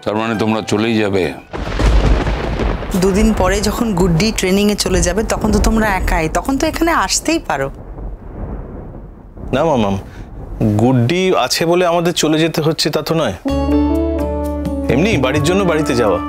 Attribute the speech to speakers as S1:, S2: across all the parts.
S1: তার মানে তোমরা চলেই যাবে?
S2: দুদিন পরে যখন গুড্ডি ট্রেনিং এ চলে যাবে তখন তো তোমরা একাই, তখন তো এখানে আসতেই পারো।
S3: না মামাম, গুড্ডি আছে বলে আমাদের চলে যেতে হচ্ছে তা তো নয়। এমনি বাড়ির জন্য বাড়িতে যাওয়া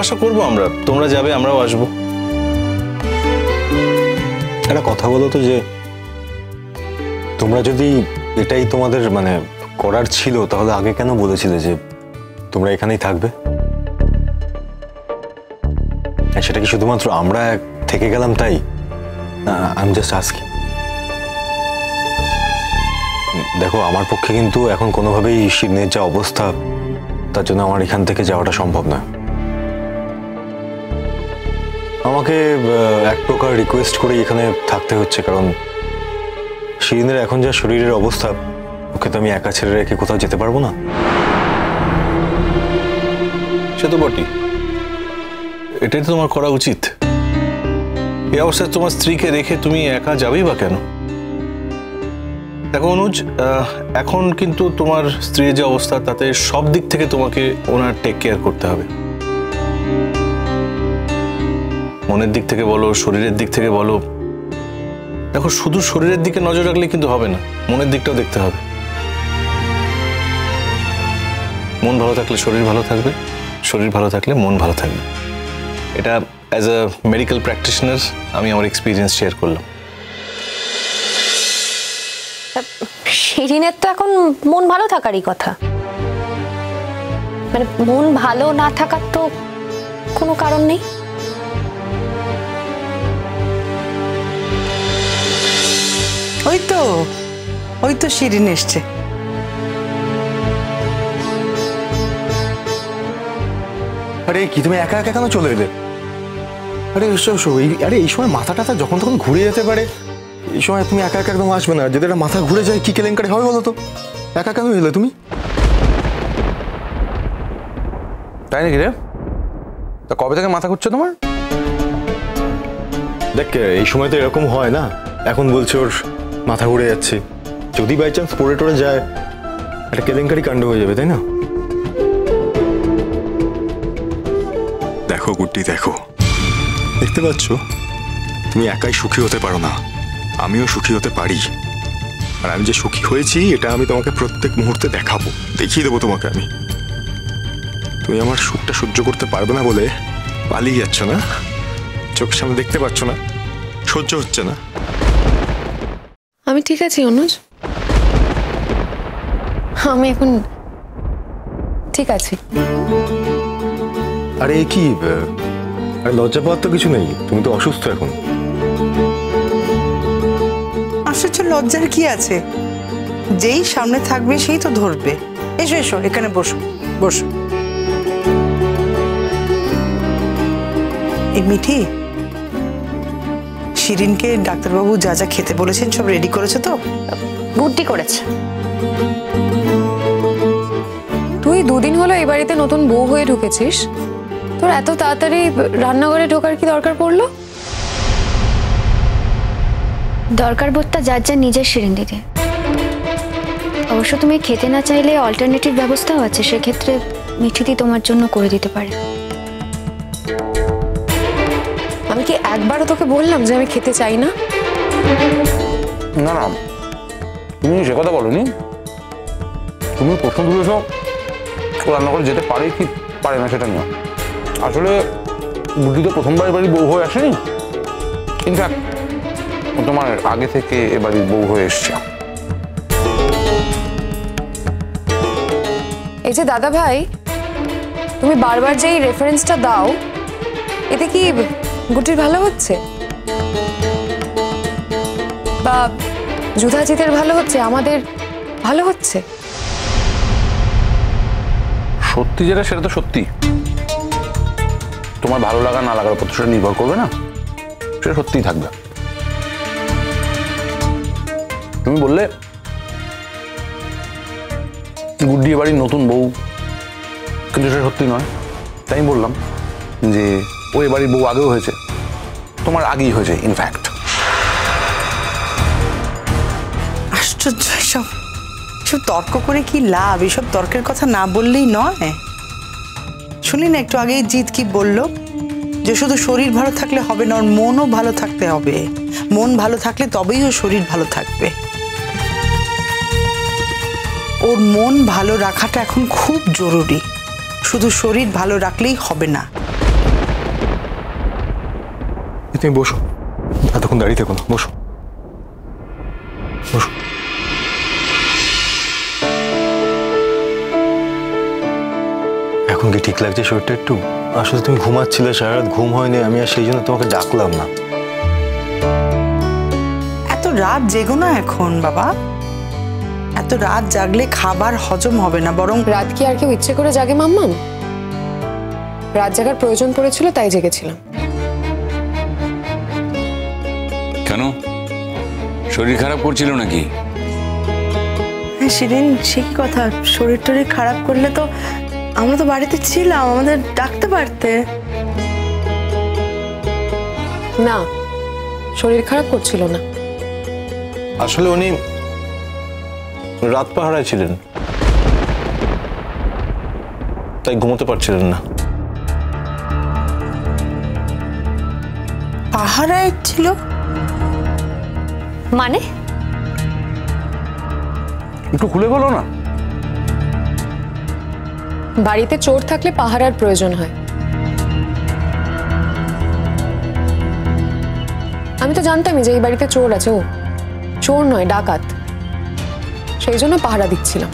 S3: আসা করবো আমরা, তোমরা যাবে আমরাও আসবো।
S4: একটা কথা বলো তো, যে তোমরা যদি এটাই তোমাদের মানে করার ছিল তাহলে আগে কেন বলেছিলে যে তোমরা এখানেই থাকবে? সেটা কি শুধুমাত্র আমরা থেকে গেলাম তাই? I am just asking. দেখো, আমার পক্ষে কিন্তু এখন কোনোভাবেই শিরিনের যা অবস্থা, তার জন্য আমার এখান থেকে যাওয়াটা সম্ভব না। আমাকে এক প্রকার রিকোয়েস্ট করে এখানে থাকতে হচ্ছে, কারণ শিরিনের এখন যা শরীরের অবস্থা, ওকে তো আমি একা ছেড়ে রেখে কোথাও যেতে পারবো না।
S3: সে তো বটেই, এটাই তো তোমার করা উচিত। এই অবস্থায় তোমার স্ত্রীকে রেখে তুমি একা যাবেই বা কেন? দেখো অনুজ, এখন কিন্তু তোমার স্ত্রীর যে অবস্থা, তাতে সব দিক থেকে তোমাকে ওনার টেক কেয়ার করতে হবে। মনের দিক থেকে বলো, শরীরের দিক থেকে বলো। দেখো, শুধু শরীরের দিকে নজর রাখলে কিন্তু হবে না, মনের দিকটাও দেখতে হবে। মন ভালো থাকলে শরীর ভালো থাকবে, শরীর ভালো থাকলে মন ভালো থাকবে। এটা অ্যাজ আ মেডিকেল প্র্যাকটিশনার আমি আমার এক্সপিরিয়েন্স শেয়ার করলাম।
S5: শিরিনের তো এখন মন ভালো থাকারই কথা, মানে মন ভালো না থাকার তো কোনো কারণ নেই।
S2: ওই তো শিরিন এসছে।
S4: আরে কি, তুমি একা একা কেন চলে এলে? আরে এসো, আরে এই সময় মাথা টাথা যখন তখন ঘুরে যেতে পারে, এই সময় তুমি একা একা একদম আসবে না। যদি একটা মাথা ঘুরে যায় কি কেলেঙ্কারি হবে বলো তো? একা কেন এলে তুমি?
S6: তাই নাকি রে? তা কবে থেকে মাথা ঘুরছে তোমার?
S4: দেখ, এই সময় তো এরকম হয় না। এখন বলছে ওর মাথা ঘুরে যাচ্ছে, যদি বাই চান্স পড়ে টরে যায় একটা কেলেঙ্কারি কাণ্ড হয়ে যাবে, তাই না? দেখো গুড্ডি, দেখো, দেখতে পাচ্ছ তুমি একাই সুখী হতে পারো না, আমিও সুখী হতে পারি। আর আমি যে সুখী হয়েছি এটা আমি তোমাকে প্রত্যেক মুহূর্তে দেখাবো, দেখিয়ে দেবো তোমাকে আমি। তুমি আমার সুখটা সহ্য করতে পারবে না বলে পালিয়ে যাচ্ছ না, চোখের সামনে দেখতে পাচ্ছ না, সহ্য হচ্ছে না।
S5: আমি ঠিক আছি অনুজ, আমি এখন ঠিক আছি।
S4: আরে কি, আরে লজ্জা পাওয়ার তো কিছু নেই, তুমি তো অসুস্থ এখন।
S2: আশ্চর্য, লজ্জার কি আছে? যেই সামনে থাকবে সেই তো ধরবে। এসো এসো, এখানে বসো বসো। এই মিঠি, শিরিনকে ডাক্তারবাবু যা যা খেতে বলেছেন সব রেডি করেছে তো?
S5: গুড্ডি করেছে।
S7: তুই দুদিন হলো এই বাড়িতে নতুন বউ হয়ে ঢুকেছিস, তোর এত তাড়াতাড়ি রান্নাঘরে ঢোকার কি দরকার পড়লো?
S8: দরকার বোধটা যার যার নিজের শিরিন দিদি। অবশ্য তুমি খেতে না চাইলে অল্টারনেটিভ ব্যবস্থাও আছে, সেক্ষেত্রে মিঠিদি তোমার জন্য করে দিতে পারে।
S7: আমি কি একবারও তোকে বললাম যে আমি খেতে চাই না?
S6: না না, তুমি সে কথা বলোনি। তুমি প্রশ্ন তুলেছ ও রান্না করে যেতে পারে কি পারে না সেটা নিয়ে। আসলে বুদ্ধি তো প্রথমবার এবারই বউ হয়ে আসেনি, ইনফ্যাক্ট তোমার আগে থেকে এবারই বউ হয়ে এসছে।
S7: এই যে দাদা ভাই, তুমি বারবার যে এই রেফারেন্সটা দাও, এতে কি গুটির ভালো হচ্ছে বা যুধাজিতের ভালো হচ্ছে, আমাদের ভালো হচ্ছে?
S6: সত্যি যেটা সেটা তো সত্যি। তোমার ভালো লাগা না লাগার উপর সেটা নির্ভর করবে না, সেটা সত্যিই থাকবে। তুমি বললে গুড্ডি এবারই নতুন বউ, কিন্তু সেটা সত্যি নয়। তাই আমি বললাম যে ও এবারই বউ আগেও হয়েছে, তোমার আগেই হয়েছে ইনফ্যাক্ট।
S2: আশ্চর্য, কিছু তর্ক করে কি লাভ? এসব তর্কের কথা না বললেই নয়। শুনি না একটু আগেই জিৎ কি বলল, যে শুধু শরীর ভালো থাকলে হবে না, ওর মনও ভালো থাকতে হবে। মন ভালো থাকলে তবেই ওর শরীর ভালো থাকবে। ওর মন ভালো রাখাটা এখন খুব জরুরি, শুধু শরীর ভালো রাখলেই হবে না।
S4: তুমি বসো, এতক্ষণ দাঁড়িয়ে থেকো না, বসো বসো। এখন কি ঠিক লাগছে শরীরটা একটু? আসলে তুমি ঘুমাচ্ছিলে, সারা রাত ঘুম হয়নি, আমি আর সেই জন্য তোমাকে ডাকলাম না।
S2: এত রাত জেগো না এখন বাবা, এত রাত জাগলে খাবার হজম হবে না, বরং
S7: রাত কি আর কেউ ইচ্ছে করে জাগে মাম্মাম? রাত জাগার প্রয়োজন পড়েছিল তাই জেগেছিলাম।
S1: কেন, শরীর খারাপ করছিল নাকি?
S9: হ্যাঁ শিরিন, সে কি কথা? শরীর টরীর খারাপ করলে তো আমরা তো বাড়িতে ছিলাম, আমাদের ডাকতে পারতে।
S7: না, শরীর খারাপ করছিল না।
S3: আসলে উনি রাত পাহারায় ছিলেন, তাই ঘুমোতে পারছিলেন না।
S2: পাহারায় ছিল
S5: মানে?
S6: একটু খুলে বলো না।
S7: বাড়িতে চোর থাকলে পাহারার প্রয়োজন হয়। আমি তো জানতামই যে এই বাড়িতে চোর আছে। ও চোর নয়, ডাকাত, সেই জন্য পাহারা দিচ্ছিলাম।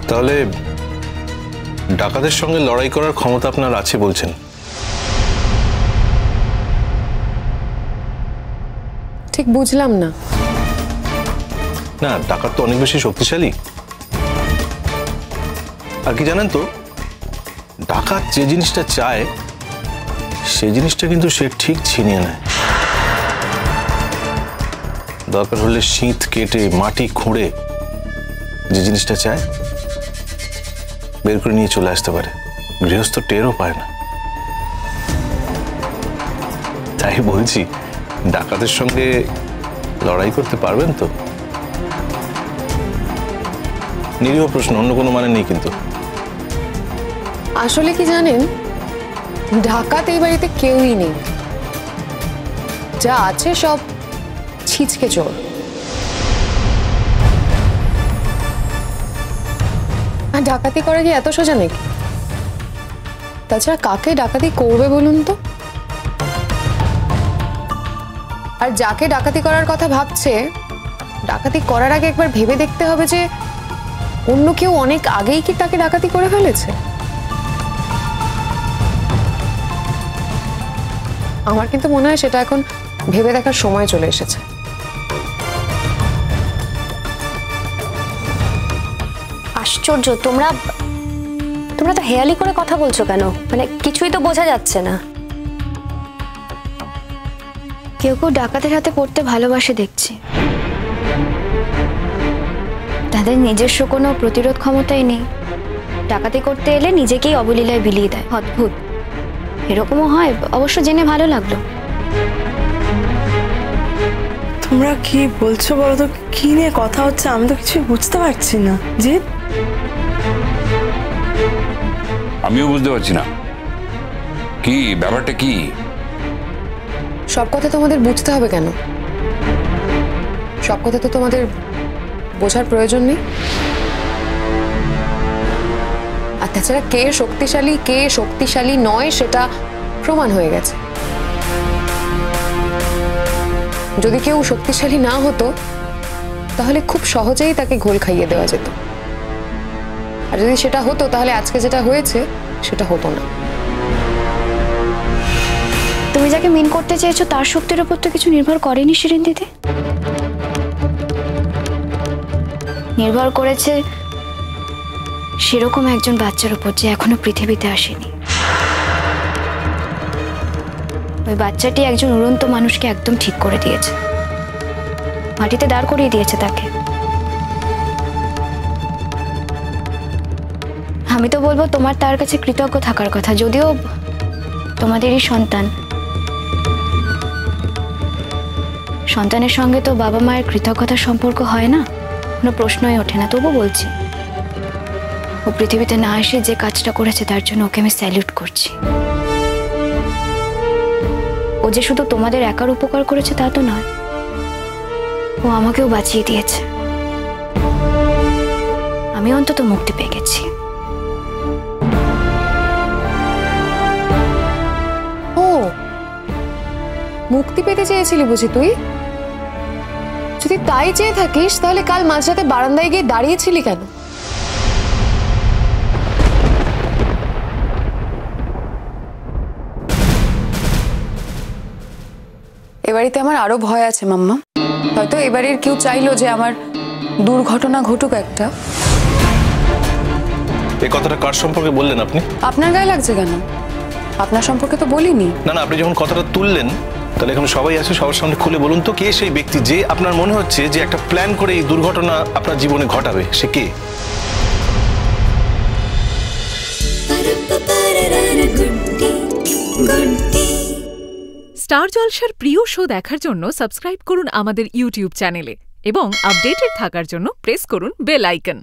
S3: তাহলে ডাকাতের সঙ্গে লড়াই করার ক্ষমতা আপনার আছে বলছেন?
S7: ঠিক বুঝলাম না।
S3: না, ডাকাত তো অনেক বেশি শক্তিশালী। আর কি জানেন তো, ডাকাত যে জিনিসটা চায় সেই জিনিসটা কিন্তু সে ঠিক ছিনিয়ে নেয়। দরকার হলে শীত কেটে মাটি খুঁড়ে যে জিনিসটা চায় বের করে নিয়ে চলে আসতে পারে, গৃহস্থ টেরও পায় না। তাই বলছি, ডাকাতের সঙ্গে লড়াই করতে পারবেন তো? নিরীহ প্রশ্ন, অন্য কোনো মানে নেই কিন্তু।
S7: আসলে কি জানেন, ডাকাত এই বাড়িতে কেউই নেই, যা আছে সব ছিচকে চোর। আর ডাকাতি করা কি এত সোজা নাকি? তাছাড়া কাকে ডাকাতি করবে বলুন তো? আর যাকে ডাকাতি করার কথা ভাবছে, ডাকাতি করার আগে একবার ভেবে দেখতে হবে যে অন্য কেউ অনেক আগেই কি তাকে ডাকাতি করে ফেলেছে। আমার কিন্তু মনে হয় সেটা এখন ভেবে দেখার সময় চলে এসেছে।
S5: আশ্চর্য, তোমরা তো হেয়ালি করে কথা বলছো কেন? মানে কিছুই তো বোঝা যাচ্ছে না।
S8: কেউ কেউ ডাকাতের হাতে পড়তে ভালোবাসে দেখছি, তাদের নিজস্ব কোনো প্রতিরোধ ক্ষমতাই নেই। ডাকাতি করতে এলে নিজেকেই অবলীলায় বিলিয়ে দেয়। অদ্ভুত, এরকমও হয়। অবশ্য জেনে ভালো লাগলো।
S9: তোমরা কি বলছো বলো তো? কি নিয়ে কথা হচ্ছে আমি তো কিছুই বুঝতে পারছি না। জিৎ,
S1: আমিও বুঝতে পারছি না কি ব্যাপারটা কি।
S7: সব কথা তোমাদের বুঝতে হবে কেন? সব কথা তো তোমাদের বোঝার প্রয়োজন নেই। আর তাছাড়া কে শক্তিশালী কে শক্তিশালী নয় সেটা প্রমাণ হয়ে গেছে। যদি কেউ শক্তিশালী না হতো তাহলে খুব সহজেই তাকে ঘোল খাইয়ে দেওয়া যেত। আর যদি সেটা হতো তাহলে আজকে যেটা হয়েছে সেটা হতো না।
S8: তুমি যাকে মিন করতে চেয়েছো তার শক্তির উপর তো কিছু নির্ভর করেনি শিরিন দিদি। নির্ভর করেছে সেরকম একজন বাচ্চার উপর যে এখনো পৃথিবীতে আসেনি। ওই বাচ্চাটি একজন উড়ন্ত মানুষকে একদম ঠিক করে দিয়েছে, মাটিতে দাঁড় করিয়ে দিয়েছে তাকে। আমি তো বলবো তোমার তার কাছে কৃতজ্ঞ থাকার কথা, যদিও তোমাদেরই সন্তান। সন্তানের সঙ্গে তো বাবা মায়ের কৃতজ্ঞতার সম্পর্ক হয় না, কোনো প্রশ্নই ওঠে না। তবু বলছি, ও পৃথিবীতে না এসে যে কাজটা করেছে তার জন্য ওকে আমি স্যালিউট করছি। ও যে শুধু তোমাদের একার উপকার করেছে তা তো নয়, ও আমাকেও বাঁচিয়ে দিয়েছে। আমি অন্তত মুক্তি পেয়ে গেছি।
S7: ও, মুক্তি পেতে চেয়েছিলি বুঝি তুই? যদি তাই চেয়ে থাকিস তাহলে কাল মাঝরাতে বারান্দায় গিয়ে দাঁড়িয়েছিলি কেন? এবাড়িতে আমার আরো ভয় আছে মাম্মা। হয়তো এবারের কেউ চাইলো যে আমার দুর্ঘটনা ঘটুক একটা।
S3: এই কথাটা কার সম্পর্কে বললেন আপনি?
S7: আপনার গায়ে লাগছে কেন? আপনার সম্পর্কে তো বলিনি।
S3: না না, আপনি যখন কথাটা তুললেন তাহলে এখানে সবাই আছে, সবার সামনে খুলে বলুন তো, কে সেই ব্যক্তি যে আপনার মনে হচ্ছে যে একটা প্ল্যান করে এই দুর্ঘটনা আপনার জীবনে ঘটাবে? সে কে?
S10: স্টার জলসার প্রিয় শো দেখার জন্য সাবস্ক্রাইব করুন আমাদের ইউটিউব চ্যানেলে এবং আপডেটেড থাকার জন্য প্রেস করুন বেল আইকন।